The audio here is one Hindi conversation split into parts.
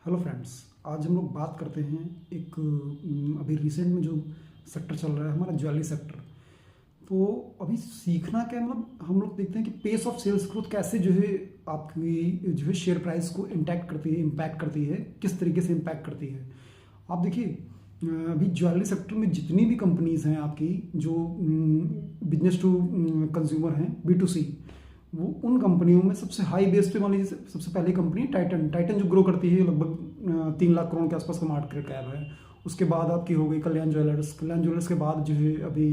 Hello friends. आज हम लोग बात करते हैं एक अभी रिसेंट में जो सेक्टर चल रहा है हमारा ज्वेलरी सेक्टर। तो अभी सीखना क्या है, मतलब हम लोग देखते हैं कि पेस ऑफ सेल्स ग्रोथ कैसे जो है आपकी जो है शेयर प्राइस को इम्पैक्ट करती है, किस तरीके से इम्पैक्ट करती है। आप देखिए अभी ज्वेलरी सेक्टर में जितनी भी कंपनीज हैं आपकी जो बिजनेस टू कंज्यूमर हैं, B2C, वो उन कंपनियों में सबसे हाई बेस पे मान लीजिए सबसे पहली कंपनी टाइटन जो ग्रो करती है, लगभग 3 लाख करोड़ के आसपास का मार्केट कैप है। उसके बाद आपकी हो गई कल्याण ज्वेलर्स के बाद जो है अभी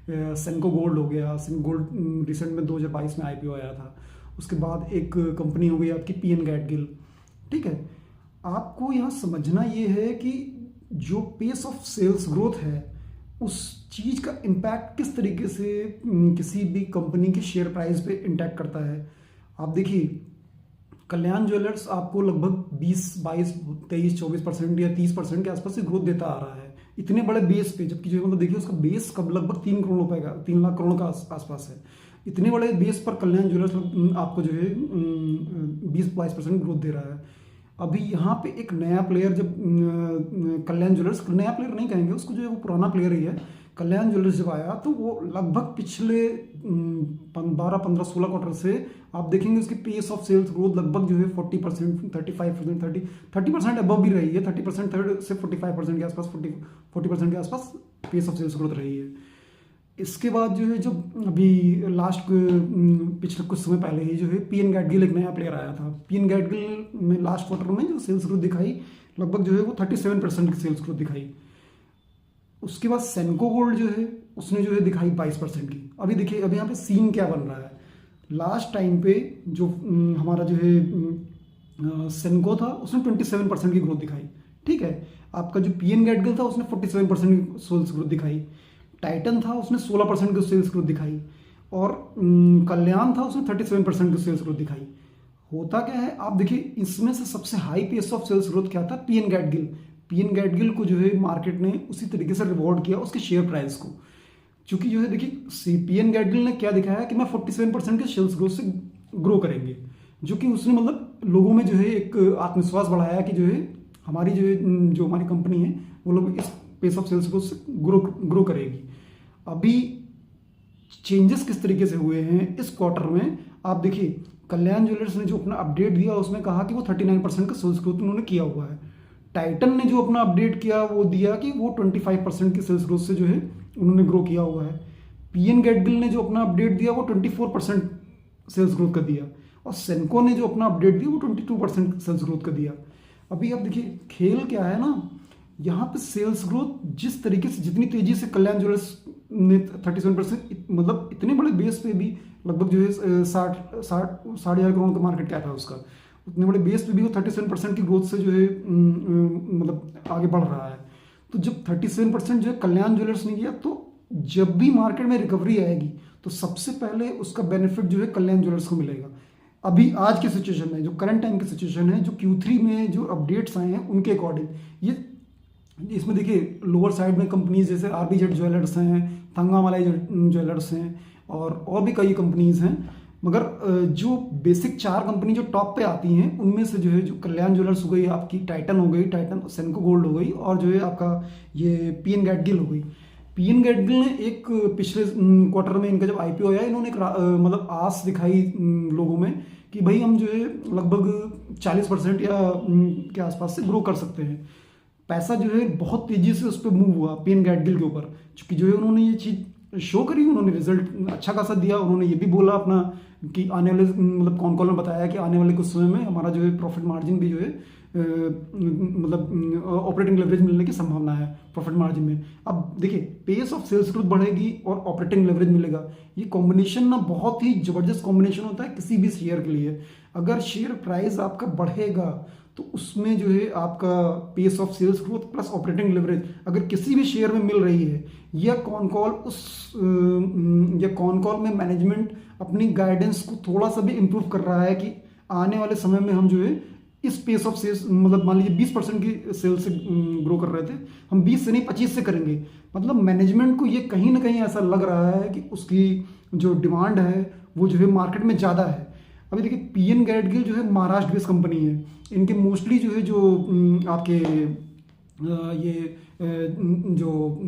सेनको गोल्ड हो गया। सेनको गोल्ड रिसेंट में 2022 में IPO आया था। उसके बाद एक कंपनी हो गई आपकी PN गैडगिल। ठीक है, आपको यहाँ समझना ये है कि जो पेस ऑफ सेल्स ग्रोथ है उस चीज का इम्पैक्ट किस तरीके से किसी भी कंपनी के शेयर प्राइस पे इंटैक्ट करता है। आप देखिए कल्याण ज्वेलर्स आपको लगभग 20, 22, 23, 24% या 30% के आसपास से ग्रोथ देता आ रहा है इतने बड़े बेस पे, जबकि जो है मतलब देखिए उसका बेस कब लगभग 3 करोड़ रुपए का, 3 लाख करोड़ का आसपास है। इतने बड़े बेस पर कल्याण ज्वेलर्स आपको जो है 20-22% ग्रोथ दे रहा है। अभी यहाँ पे एक नया प्लेयर जब कल्याण ज्वेलर्स, नया प्लेयर नहीं कहेंगे उसको, जो है वो पुराना प्लेयर ही है। कल्याण ज्वेलर्स जब आया तो वो लगभग पिछले 12, 15, 16 क्वार्टर से आप देखेंगे उसकी पेस ऑफ सेल्स ग्रोथ लगभग जो है 40%, 35%, 30% अबव भी रही है। 30% से 45% के आसपास, 40% के आसपास पेस ऑफ सेल्स ग्रोथ रही है। इसके बाद जो है जब अभी लास्ट पिछले कुछ समय पहले ही जो है PN गैडगिल एक नया प्लेयर आया था। PN गैडगिल में लास्ट क्वार्टर में जो सेल्स ग्रोथ दिखाई लगभग जो है वो 37% की सेल्स ग्रोथ दिखाई। उसके बाद सेनको गोल्ड जो है उसने जो है दिखाई 22% की। अभी देखिए अभी यहाँ पे सीन क्या बन रहा है। लास्ट टाइम पे जो हमारा जो है सेनको था उसने 27% की ग्रोथ दिखाई। ठीक है, आपका जो PN गैडगिल था उसने 47% की सेल्स ग्रोथ दिखाई। टाइटन था उसने 16% की सेल्स ग्रोथ दिखाई। और कल्याण था उसने 37% की सेल्स ग्रोथ दिखाई। होता क्या है आप देखिए, इसमें से सबसे high pace of sales growth क्या था, PN गैडगिल को जो है मार्केट ने उसी तरीके से रिवॉर्ड किया उसके शेयर प्राइस को। क्योंकि जो है देखिए PN गैडगिल ने क्या दिखाया कि मैं 47% के सेल्स ग्रोथ से ग्रो करेंगे, जो कि उसने मतलब लोगों में जो है एक आत्मविश्वास बढ़ाया कि जो है हमारी जो हमारी कंपनी है वो लोग इस पेस ऑफ सेल्स ग्रोथ से ग्रो करेगी। अभी चेंजेस किस तरीके से हुए हैं इस क्वार्टर में आप देखिए, कल्याण ज्वेलर्स ने जो अपना अपडेट दिया उसमें कहा कि वो 39% का सेल्स ग्रोथ उन्होंने किया हुआ है। टाइटन ने जो अपना अपडेट किया वो दिया कि वो 25% की सेल्स ग्रोथ से जो है उन्होंने ग्रो किया हुआ है। PN गैडगिल ने जो अपना अपडेट दिया वो 24% सेल्स ग्रोथ का दिया। और सेनको ने जो अपना अपडेट दिया वो 22% सेल्स ग्रोथ का दिया। अभी आप देखिए खेल क्या है ना, यहाँ पे सेल्स ग्रोथ जिस तरीके से जितनी तेजी से कल्याण ज्वेलर्स ने 37%, मतलब इतने बड़े बेस पे भी लगभग जो है 60,000 करोड़ का मार्केट कैप है उसका, उतने बड़े बेस पे भी वो 37% की ग्रोथ से जो है मतलब आगे बढ़ रहा है। तो जब 37% जो है कल्याण ज्वेलर्स ने किया, तो जब भी मार्केट में रिकवरी आएगी तो सबसे पहले उसका बेनिफिट जो है कल्याण ज्वेलर्स को मिलेगा। अभी आज की सिचुएशन में, जो करंट टाइम की सिचुएशन है, जो Q3 में जो अपडेट्स आए हैं उनके अकॉर्डिंग, ये इसमें देखिए लोअर साइड में कंपनीज जैसे RBZ ज्वेलर्स हैं, थंगामालाई ज्वेलर्स हैं और भी कई कंपनीज हैं। मगर जो बेसिक 4 कंपनी जो टॉप पे आती हैं उनमें से जो है जो कल्याण ज्वेलर्स हो गई, आपकी टाइटन हो गई, टाइटन सेनको गोल्ड हो गई, और जो है आपका ये PN गैडगिल हो गई। PN गैडगिल ने एक पिछले क्वार्टर में इनका जब IPO आया, इन्होंने एक मतलब आस दिखाई लोगों में कि भाई हम जो है लगभग 40% या के आसपास से ग्रो कर सकते हैं। पैसा जो है बहुत तेजी से उस पर मूव हुआ PN गैडगिल के ऊपर, क्योंकि जो है उन्होंने ये चीज़ शो करी, उन्होंने रिजल्ट अच्छा खासा दिया। उन्होंने ये भी बोला अपना कि आने वाले मतलब कॉल में बताया कि आने वाले कुछ समय में हमारा जो है प्रॉफिट मार्जिन भी जो है मतलब ऑपरेटिंग लेवरेज मिलने की संभावना है प्रॉफिट मार्जिन में। अब देखिए पेस ऑफ सेल्स ग्रोथ बढ़ेगी और ऑपरेटिंग लेवरेज मिलेगा, ये कॉम्बिनेशन ना बहुत ही जबरदस्त कॉम्बिनेशन होता है किसी भी शेयर के लिए। अगर शेयर प्राइस आपका बढ़ेगा तो उसमें जो है आपका pace of sales growth plus operating leverage अगर किसी भी शेयर में मिल रही है, या कॉन कॉल में मैनेजमेंट अपनी गाइडेंस को थोड़ा सा भी इम्प्रूव कर रहा है कि आने वाले समय में हम जो है इस पेस ऑफ सेल्स, मतलब मान लीजिए 20% की सेल्स से ग्रो कर रहे थे, हम 20 से नहीं 25 से करेंगे। मतलब मैनेजमेंट को ये कहीं ना कहीं ऐसा लग रहा है कि उसकी जो डिमांड है वो जो है मार्केट में ज़्यादा है। अभी देखिए पीएन गैडगिल जो है महाराष्ट्र बेस्ड कंपनी है। इनके मोस्टली जो है जो आपके ये जो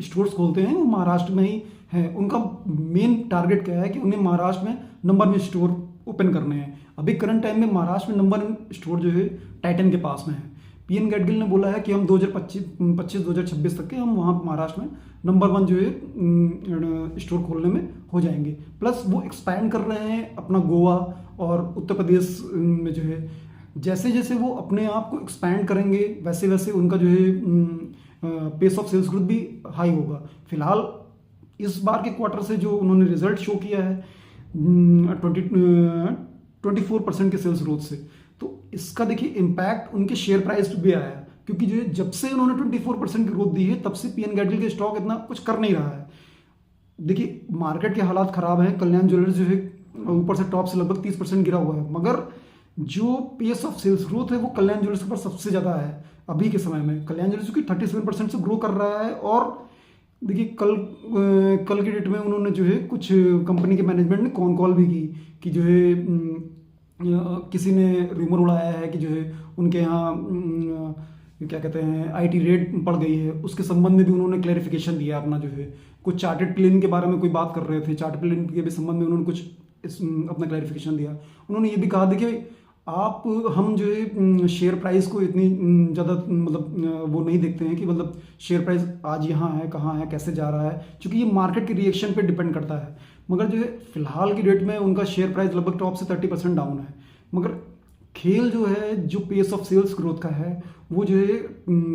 स्टोर्स खोलते हैं वो महाराष्ट्र में ही है। उनका मेन टारगेट क्या है कि उन्हें महाराष्ट्र में नंबर में स्टोर ओपन करने हैं। अभी करंट टाइम में महाराष्ट्र में नंबर स्टोर जो है टाइटन के पास में है। पीएन गैडगिल ने बोला है कि हम 2025-2026 तक के हम वहाँ महाराष्ट्र में नंबर 1 जो है स्टोर खोलने में हो जाएंगे। प्लस वो एक्सपैंड कर रहे हैं अपना गोवा और उत्तर प्रदेश में जो है। जैसे जैसे वो अपने आप को एक्सपैंड करेंगे वैसे वैसे उनका जो है पेस ऑफ सेल्स ग्रोथ भी हाई होगा। फिलहाल इस बार के क्वार्टर से जो उन्होंने रिजल्ट शो किया है 24% के सेल्स ग्रोथ से, तो इसका देखिए इम्पैक्ट उनके शेयर प्राइस पे भी आया है। क्योंकि जो है जब से उन्होंने 24% की ग्रोथ दी है तब से पीएन गैडगिल के स्टॉक इतना कुछ कर नहीं रहा है। देखिए मार्केट के हालात खराब हैं। कल्याण ज्वेलर्स जो है ऊपर से टॉप से लगभग 30% गिरा हुआ है, मगर जो पेस ऑफ सेल्स ग्रोथ है वो कल्याण ज्वेलर्स के ऊपर सबसे ज़्यादा है अभी के समय में। कल्याण ज्वेलर्स की 37% से ग्रो कर रहा है। और देखिए कल की डेट में उन्होंने जो है कुछ कंपनी के मैनेजमेंट ने कॉल भी की कि जो है किसी ने रूमर उड़ाया है कि जो है उनके यहाँ क्या कहते हैं आईटी रेड पड़ गई है, उसके संबंध में भी उन्होंने क्लैरिफिकेशन दिया अपना जो है। कुछ चार्टेड प्लेन के बारे में कोई बात कर रहे थे, चार्टेड प्लेन के भी संबंध में उन्होंने कुछ अपना क्लैरिफिकेशन दिया। उन्होंने ये भी कहा देखिए आप हम जो है शेयर प्राइस को इतनी ज़्यादा मतलब वो नहीं देखते हैं कि मतलब शेयर प्राइस आज यहाँ है कहाँ है कैसे जा रहा है, क्योंकि ये मार्केट के रिएक्शन पे डिपेंड करता है। मगर जो है फिलहाल की डेट में उनका शेयर प्राइस लगभग टॉप से 30% डाउन है। मगर खेल जो है जो पेस ऑफ सेल्स ग्रोथ का है वो जो है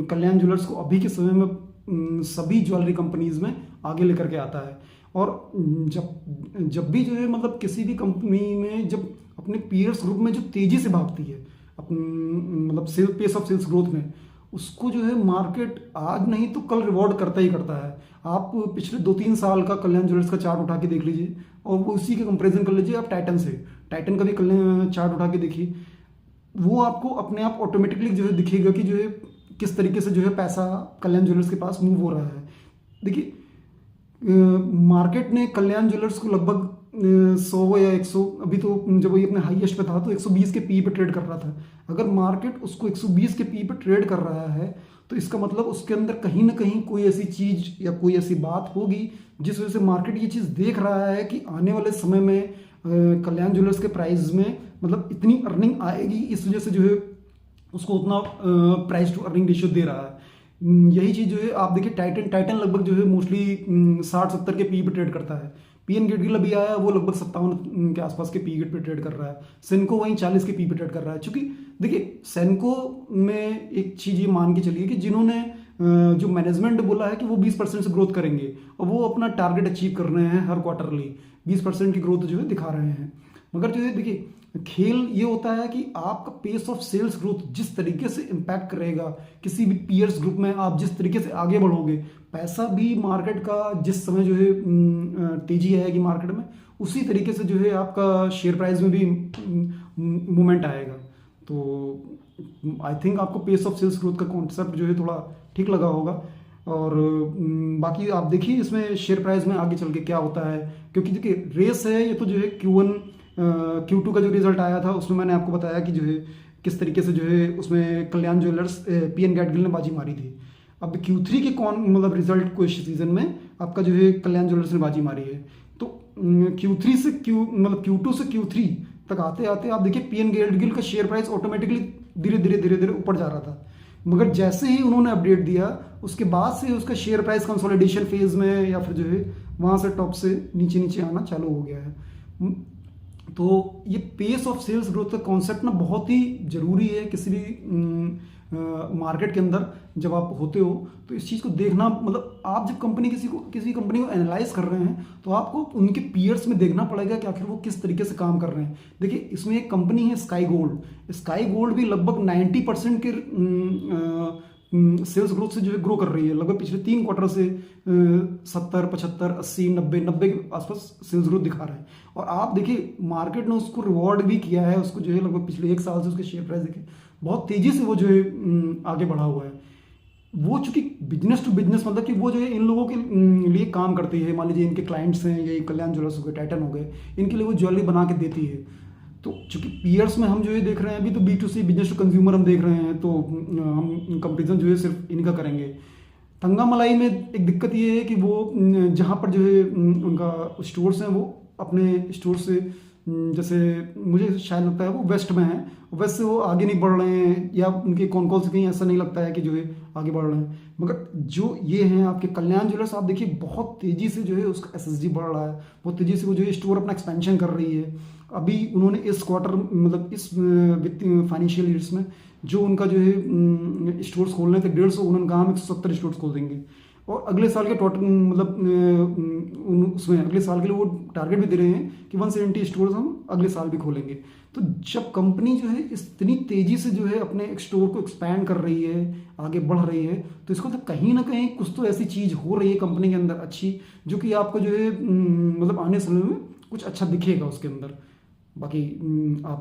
कल्याण ज्वेलर्स को अभी के समय में सभी ज्वेलरी कंपनीज में आगे लेकर के आता है। और जब भी जो है मतलब किसी भी कंपनी में जब अपने पीयर्स ग्रुप में जो तेजी से भागती है मतलब पेस ऑफ सेल्स ग्रोथ में, उसको जो है मार्केट आज नहीं तो कल रिवॉर्ड करता ही करता है। आप पिछले 2-3 साल का कल्याण ज्वेलर्स का चार्ट उठा के देख लीजिए और वो उसी के कंपैरिजन कर लीजिए आप टाइटन से। टाइटन का भी कल्याण चार्ट उठा के देखिए, वो आपको अपने आप ऑटोमेटिकली जो है दिखेगा कि जो है किस तरीके से जो है पैसा कल्याण ज्वेलर्स के पास मूव हो रहा है। देखिए मार्केट ने कल्याण ज्वेलर्स को लगभग 100 या 100 अभी तो जब वही अपने हाईएस्ट पे था तो 120 के पी पे ट्रेड कर रहा था। अगर मार्केट उसको 120 के पी पे ट्रेड कर रहा है तो इसका मतलब उसके अंदर कहीं ना कहीं कोई ऐसी चीज या कोई ऐसी बात होगी जिस वजह से मार्केट ये चीज देख रहा है कि आने वाले समय में कल्याण ज्वेलर्स के प्राइस में मतलब इतनी अर्निंग आएगी, इस वजह से जो है उसको उतना प्राइस टू अर्निंग रेशियो दे रहा है। यही चीज जो है आप देखिए टाइटन लगभग जो है मोस्टली 60-70 के पी पे ट्रेड करता है। पीएन गैडगिल अभी आया वो लगभग 57 के आसपास के पी पे ट्रेड कर रहा है। सेनको वहीं 40 के पी पे ट्रेड कर रहा है। क्योंकि देखिए सेनको में एक चीज ये मान के चलिए कि जिन्होंने जो मैनेजमेंट बोला है कि वो 20% से ग्रोथ करेंगे और वो अपना टारगेट अचीव कर रहे हैं हर क्वार्टरली 20% की ग्रोथ जो है दिखा रहे हैं। मगर जो है देखिए खेल ये होता है कि आपका पेस ऑफ सेल्स ग्रोथ जिस तरीके से इम्पैक्ट करेगा किसी भी पीयर्स ग्रुप में, आप जिस तरीके से आगे बढ़ोगे, पैसा भी मार्केट का जिस समय जो है तेजी आएगी मार्केट में उसी तरीके से जो है आपका शेयर प्राइस में भी मूवमेंट आएगा। तो आई थिंक आपको पेस ऑफ सेल्स ग्रोथ का कॉन्सेप्ट जो है थोड़ा ठीक लगा होगा। और बाकी आप देखिए इसमें शेयर प्राइस में आगे चल के क्या होता है, क्योंकि देखिए रेस है ये तो जो है Q2 का जो रिजल्ट आया था उसमें मैंने आपको बताया कि जो है किस तरीके से जो है उसमें कल्याण ज्वेलर्स पीएन गैडगिल ने बाजी मारी थी। अब Q3 के मतलब रिजल्ट को इस सीजन में आपका जो है कल्याण ज्वेलर्स ने बाजी मारी है। तो Q3 से Q2 से Q3 तक आते आते आप देखिए पीएन गैडगिल का शेयर प्राइस ऑटोमेटिकली धीरे धीरे ऊपर जा रहा था। मगर जैसे ही उन्होंने अपडेट दिया उसके बाद से उसका शेयर प्राइस कंसोलिडेशन फेज में या फिर जो है वहाँ से टॉप से नीचे आना चालू हो गया है। तो ये पेस ऑफ सेल्स ग्रोथ का कॉन्सेप्ट ना बहुत ही ज़रूरी है किसी भी मार्केट के अंदर जब आप होते हो तो इस चीज़ को देखना, मतलब आप जब किसी कंपनी को एनालाइज कर रहे हैं तो आपको उनके पीयर्स में देखना पड़ेगा कि आखिर वो किस तरीके से काम कर रहे हैं। देखिए इसमें एक कंपनी है स्काई गोल्ड भी लगभग 90% के सेल्स ग्रोथ से जो है ग्रो कर रही है। लगभग पिछले 3 क्वार्टर से 70, 75, 80, 90 के आसपास सेल्स ग्रोथ दिखा रहे हैं। और आप देखिए मार्केट ने उसको रिवॉर्ड भी किया है, उसको जो है लगभग पिछले 1 साल से उसके शेयर प्राइस देखिए बहुत तेजी से वो जो है आगे बढ़ा हुआ है। वो चूंकि बिजनेस टू बिजनेस मतलब कि वो जो है इन लोगों के लिए काम करती है। मान लीजिए इनके क्लाइंट्स हैं, ये कल्याण ज्वेलर्स हो गए, टाइटन हो गए, इनके लिए वो ज्वेलरी बना के देती है। तो चूंकि पीयर्स में हम जो है देख रहे हैं अभी, तो B to C, business to consumer हम देख रहे हैं, तो हम कंपेरिजन जो है सिर्फ इनका करेंगे। तंगा मलाई में एक दिक्कत ये है कि वो जहाँ पर जो है उनका स्टोर्स हैं, वो अपने स्टोर से जैसे मुझे शायद लगता है वो वेस्ट में है, वेस्ट से वो आगे नहीं बढ़ रहे हैं, या उनके कौन कौन से कहीं ऐसा नहीं लगता है कि जो है आगे बढ़ रहे हैं। मगर जो ये हैं आपके कल्याण ज्वेलर्स, आप देखिए बहुत तेज़ी से जो है उसका एसएसजी बढ़ रहा है, बहुत तेज़ी से वो जो है स्टोर अपना एक्सपेंशन कर रही है। अभी उन्होंने इस क्वार्टर, मतलब इस वित्तीय फाइनेंशियल ईयर्स में जो उनका जो है स्टोर्स खोलने थे 150, उन्होंने कहा हम 170 स्टोर्स खोल देंगे। और अगले साल के टोटल मतलब उसमें अगले साल के लिए वो टारगेट भी दे रहे हैं कि 170 स्टोर्स हम अगले साल भी खोलेंगे। तो जब कंपनी जो है इतनी तेज़ी से जो है अपने एक स्टोर को एक्सपैंड कर रही है, आगे बढ़ रही है, तो इसको तो कहीं ना कहीं कुछ तो ऐसी चीज़ हो रही है कंपनी के अंदर अच्छी, जो कि आपको जो है मतलब आने समय में कुछ अच्छा दिखेगा उसके अंदर। बाकी आप